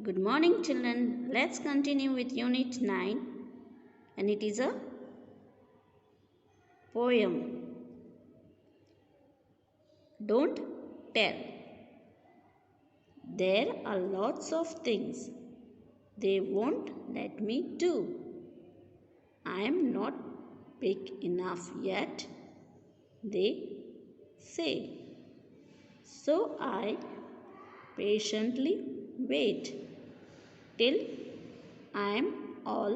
Good morning, children. Let's continue with Unit 9, and it is a poem. Don't tell. There are lots of things they won't let me do. I am not big enough yet, they say. So I patiently wait till I am all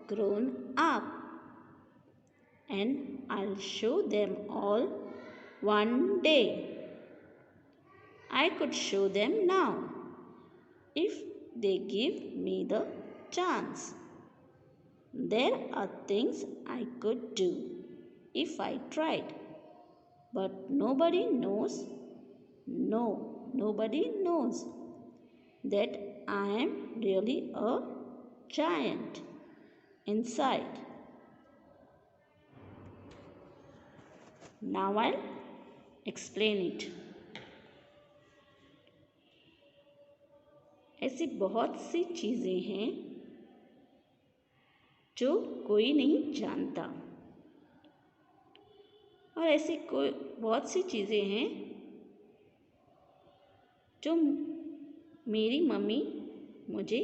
grown up, and I'll show them all one day. I could show them now if they give me the chance. There are things I could do if I tried, but nobody knows. No, nobody knows that I am really a giant inside. Now I'll explain it. ऐसी बहुत सी चीज़ें हैं जो कोई नहीं जानता, और ऐसी कोई बहुत सी चीज़ें हैं जो मेरी मम्मी मुझे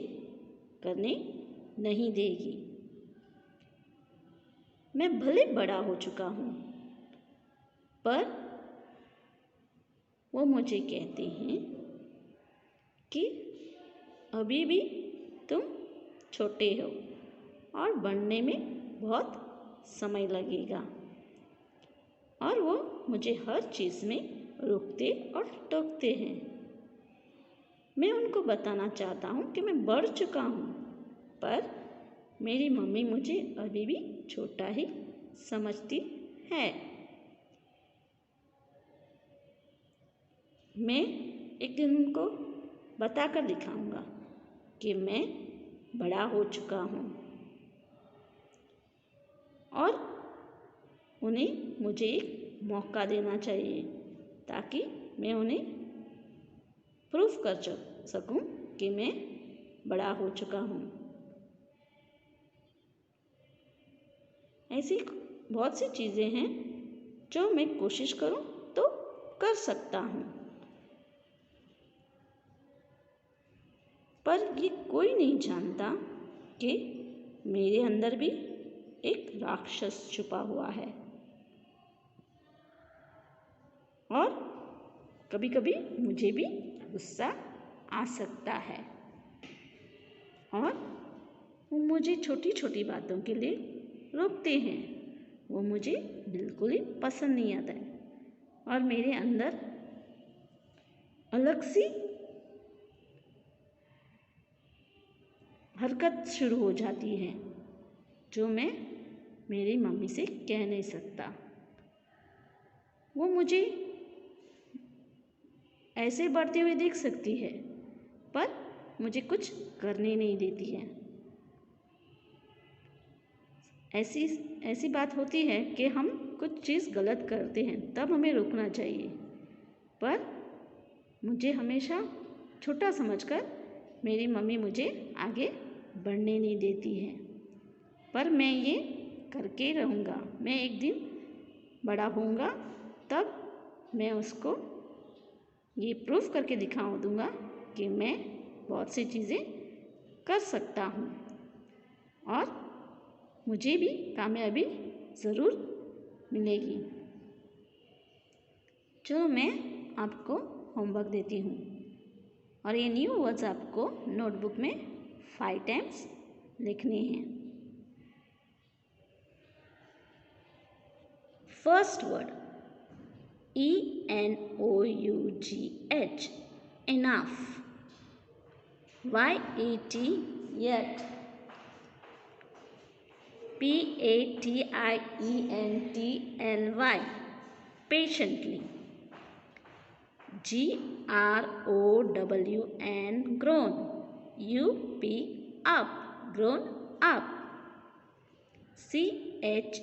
करने नहीं देगी। मैं भले बड़ा हो चुका हूँ, पर वो मुझे कहते हैं कि अभी भी तुम छोटे हो और बढ़ने में बहुत समय लगेगा, और वो मुझे हर चीज़ में रोकते और टोकते हैं। मैं उनको बताना चाहता हूँ कि मैं बढ़ चुका हूँ, पर मेरी मम्मी मुझे अभी भी छोटा ही समझती है। मैं एक दिन उनको बताकर दिखाऊंगा कि मैं बड़ा हो चुका हूँ, और उन्हें मुझे एक मौका देना चाहिए ताकि मैं उन्हें प्रूफ कर सकूं कि मैं बड़ा हो चुका हूँ। ऐसी बहुत सी चीज़ें हैं जो मैं कोशिश करूं तो कर सकता हूँ, पर ये कोई नहीं जानता कि मेरे अंदर भी एक राक्षस छुपा हुआ है, और कभी कभी मुझे भी गुस्सा आ सकता है, और वो मुझे छोटी छोटी बातों के लिए रोकते हैं। वो मुझे बिल्कुल ही पसंद नहीं आता है, और मेरे अंदर अलग सी हरकत शुरू हो जाती है जो मैं मेरी मम्मी से कह नहीं सकता। वो मुझे ऐसे बढ़ते हुए देख सकती है, पर मुझे कुछ करने नहीं देती है। ऐसी बात होती है कि हम कुछ चीज़ गलत करते हैं तब हमें रोकना चाहिए, पर मुझे हमेशा छोटा समझकर मेरी मम्मी मुझे आगे बढ़ने नहीं देती है। पर मैं ये करके रहूँगा। मैं एक दिन बड़ा होऊंगा, तब मैं उसको ये प्रूफ करके दिखा दूँगा कि मैं बहुत सी चीज़ें कर सकता हूँ, और मुझे भी कामयाबी ज़रूर मिलेगी। चलो मैं आपको होमवर्क देती हूँ, और ये न्यू वर्ड्स आपको नोटबुक में 5 टाइम्स लिखने हैं। First word ENOUGH, enough. YET, yet. PATIENTLY, patiently. GROWN, grown. UP, up, grown up. CHANCE,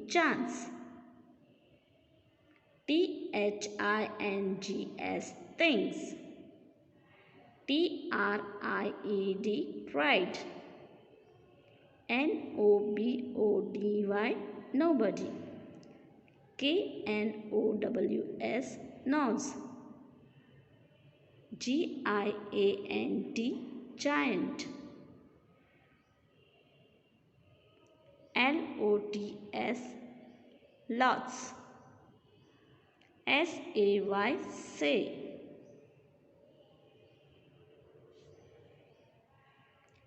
chance. THINGS, things. T-R-I-E-D, tried. N-O-B-O-D-Y, nobody. K-N-O-W-S, nose. G-I-A-N-T, giant. L-O-T-S, lots. S-A-Y, say.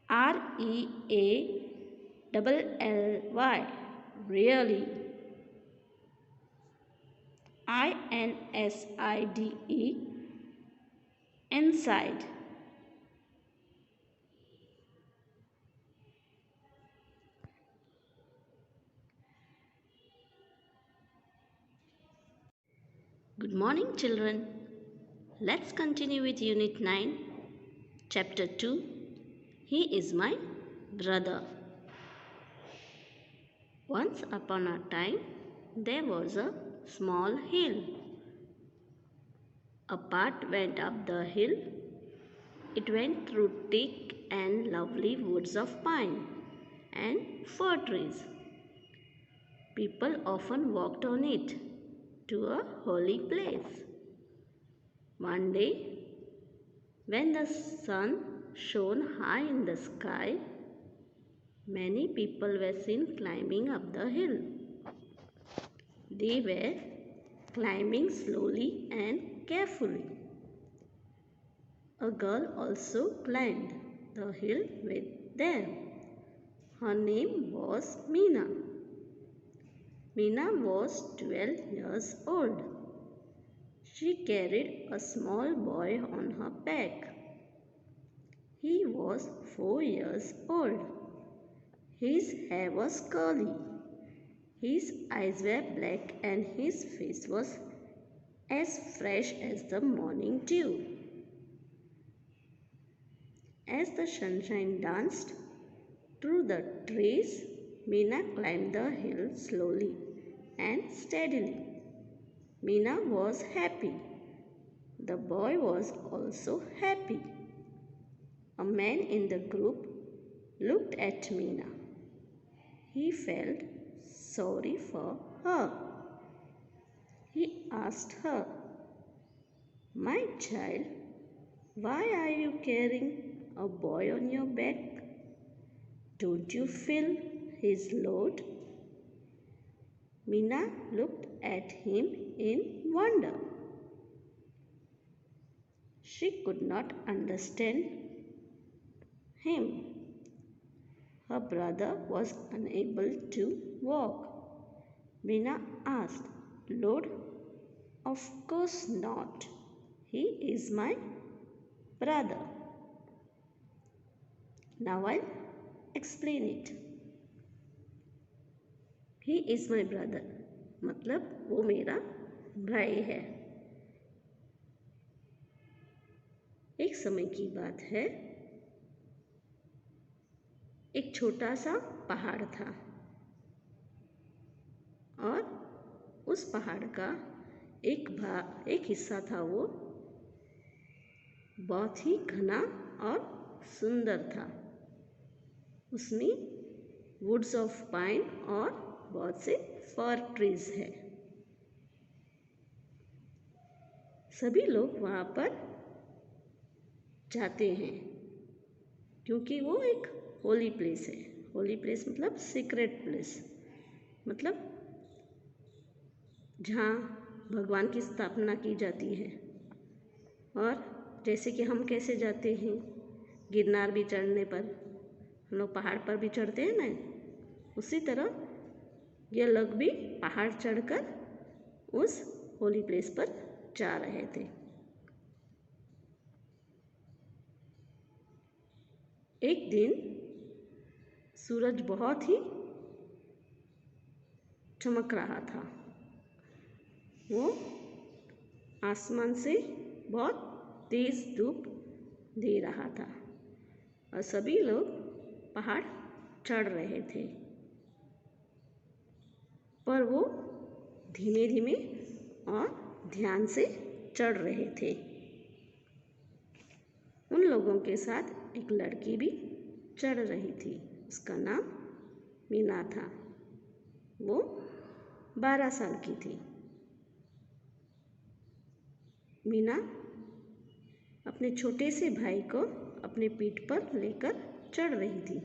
R-E-A-L-L-Y, really. I-N-S-I-D-E, inside. Good morning, children. Let's continue with Unit 9, Chapter 2. He is my brother. Once upon a time, there was a small hill. A path went up the hill. It went through thick and lovely woods of pine and fir trees. People often walked on it to a holy place. One day, when the sun shone high in the sky, many people were seen climbing up the hill. They were climbing slowly and carefully. A girl also climbed the hill with them. Her name was Meena. Meena was 12 years old. She carried a small boy on her back. He was 4 years old. His hair was curly. His eyes were black and his face was as fresh as the morning dew. As the sunshine danced through the trees, Meena climbed the hill slowly and steadily. Meena was happy. The boy was also happy. A man in the group looked at Meena. He felt sorry for her. He asked her, "My child, why are you carrying a boy on your back? Don't you feel his load?" Meena looked at him in wonder. She could not understand him. Her brother was unable to walk. Meena asked, "Lord, of course not. He is my brother." Now I'll explain it. He is my brother मतलब वो मेरा भाई है। एक समय की बात है, एक छोटा सा पहाड़ था और उस पहाड़ का एक हिस्सा था वो बहुत ही घना और सुंदर था। उसमें वुड्स ऑफ पाइन और बहुत से फर ट्रीज है। सभी लोग वहाँ पर जाते हैं क्योंकि वो एक होली प्लेस है। होली प्लेस मतलब सीक्रेट प्लेस, मतलब जहाँ भगवान की स्थापना की जाती है। और जैसे कि हम कैसे जाते हैं, गिरनार भी चढ़ने पर हम लोग पहाड़ पर भी चढ़ते हैं ना, उसी तरह ये लोग भी पहाड़ चढ़कर उस होली प्लेस पर जा रहे थे। एक दिन सूरज बहुत ही चमक रहा था। वो आसमान से बहुत तेज धूप दे रहा था और सभी लोग पहाड़ चढ़ रहे थे, पर वो धीमे धीमे और ध्यान से चढ़ रहे थे। उन लोगों के साथ एक लड़की भी चढ़ रही थी। उसका नाम मीना था। वो 12 साल की थी। मीना अपने छोटे से भाई को अपने पीठ पर लेकर चढ़ रही थी।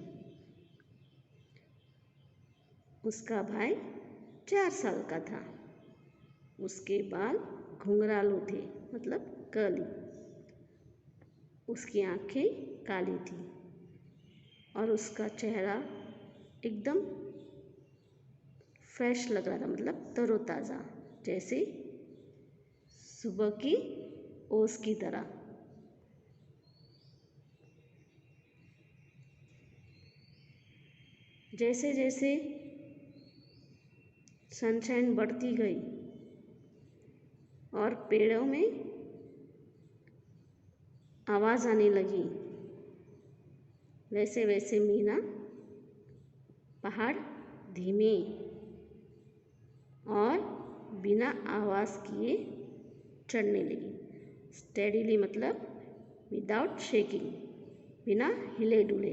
उसका भाई 4 साल का था। उसके बाल घुंघरालू थे, मतलब कर्ली। उसकी आंखें काली थी और उसका चेहरा एकदम फ्रेश लग रहा था, मतलब तरोताज़ा, जैसे सुबह की ओस की तरह। जैसे जैसे सनशाइन बढ़ती गई और पेड़ों में आवाज़ आने लगी, वैसे वैसे मीना पहाड़ धीमे और बिना आवाज़ किए चढ़ने लगी। स्टेडीली, मतलब विदाउट शेकिंग, बिना हिले डुले।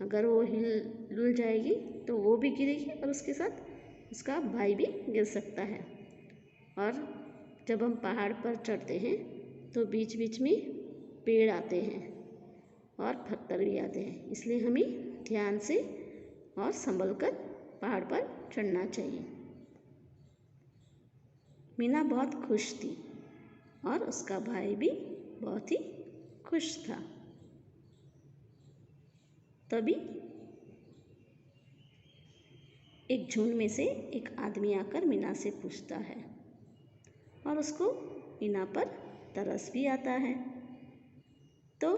अगर वो हिल डुल जाएगी तो वो भी गिरेगी और उसके साथ उसका भाई भी गिर सकता है। और जब हम पहाड़ पर चढ़ते हैं तो बीच बीच में पेड़ आते हैं और पत्थर भी आते हैं, इसलिए हमें ध्यान से और संभल कर पहाड़ पर चढ़ना चाहिए। मीना बहुत खुश थी और उसका भाई भी बहुत ही खुश था। तभी एक झुंड में से एक आदमी आकर मीना से पूछता है और उसको मीना पर तरस भी आता है, तो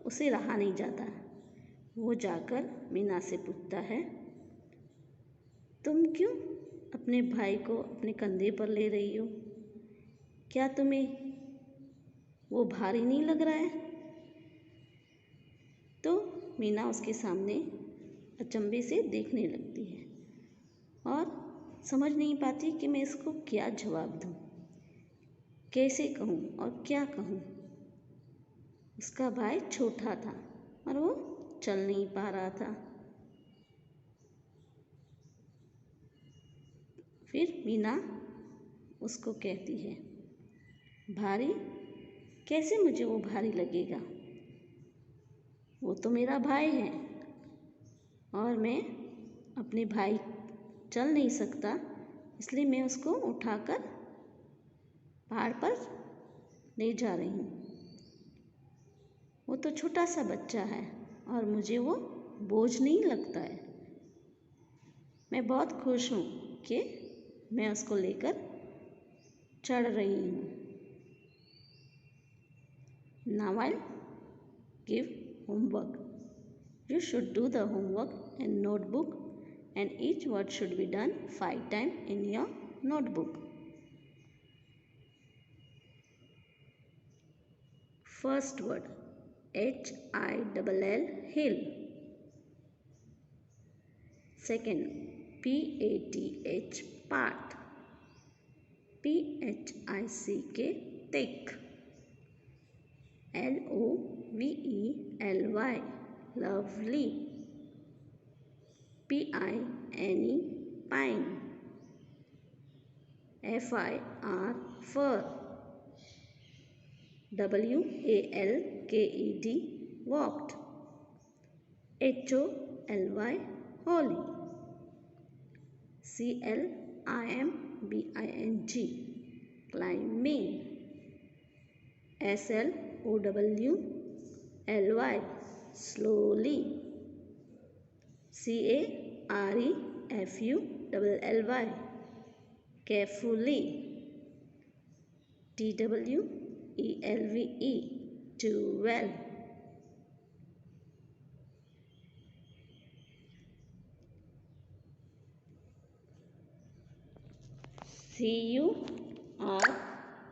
उसे रहा नहीं जाता। वो जाकर मीना से पूछता है, तुम क्यों अपने भाई को अपने कंधे पर ले रही हो? क्या तुम्हें वो भारी नहीं लग रहा है? तो मीना उसके सामने अचंभे से देखने लगती है और समझ नहीं पाती कि मैं इसको क्या जवाब दूँ, कैसे कहूँ और क्या कहूँ। उसका भाई छोटा था और वो चल नहीं पा रहा था। फिर मीना उसको कहती है, भारी कैसे मुझे वो भारी लगेगा? वो तो मेरा भाई है और मैं अपने भाई चल नहीं सकता, इसलिए मैं उसको उठाकर पहाड़ पर ले जा रही हूँ। वो तो छोटा सा बच्चा है और मुझे वो बोझ नहीं लगता है। मैं बहुत खुश हूँ कि मैं उसको लेकर चढ़ रही हूँ। Now I'll give homework. You should do the homework in notebook and each word should be done 5 times in your notebook. First word, Hill, hill. Second, PATH, part. PHICK, thick. LOVELY, lovely. PINE, pine. FIR, fur. WALKED, walked. HOLY, holy. CLIMBING, climbing. SLOWLY, slowly. CAREFULLY, carefully. TWELVE, too well.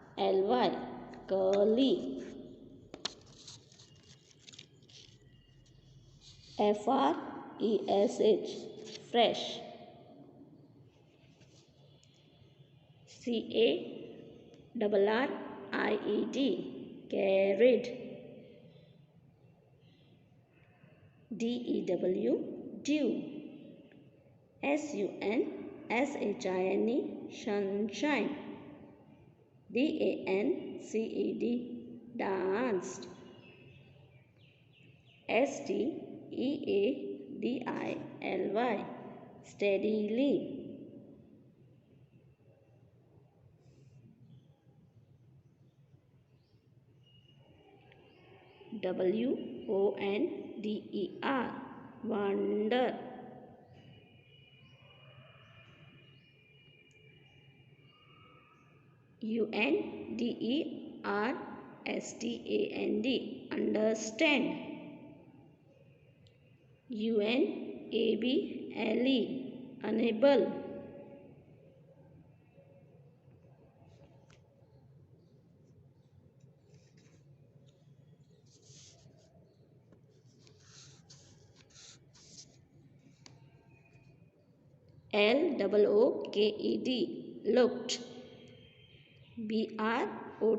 CURLY, curly. FRESH, fresh. CARRIED, carried. DEW, dew. SUNSHINE, sunshine. DANCED, danced. STEADILY, steadily. WONDER, wonder. UNDERSTAND, understand. UNABLE, unable. LOOKED, looked. BROTHER,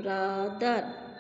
brother.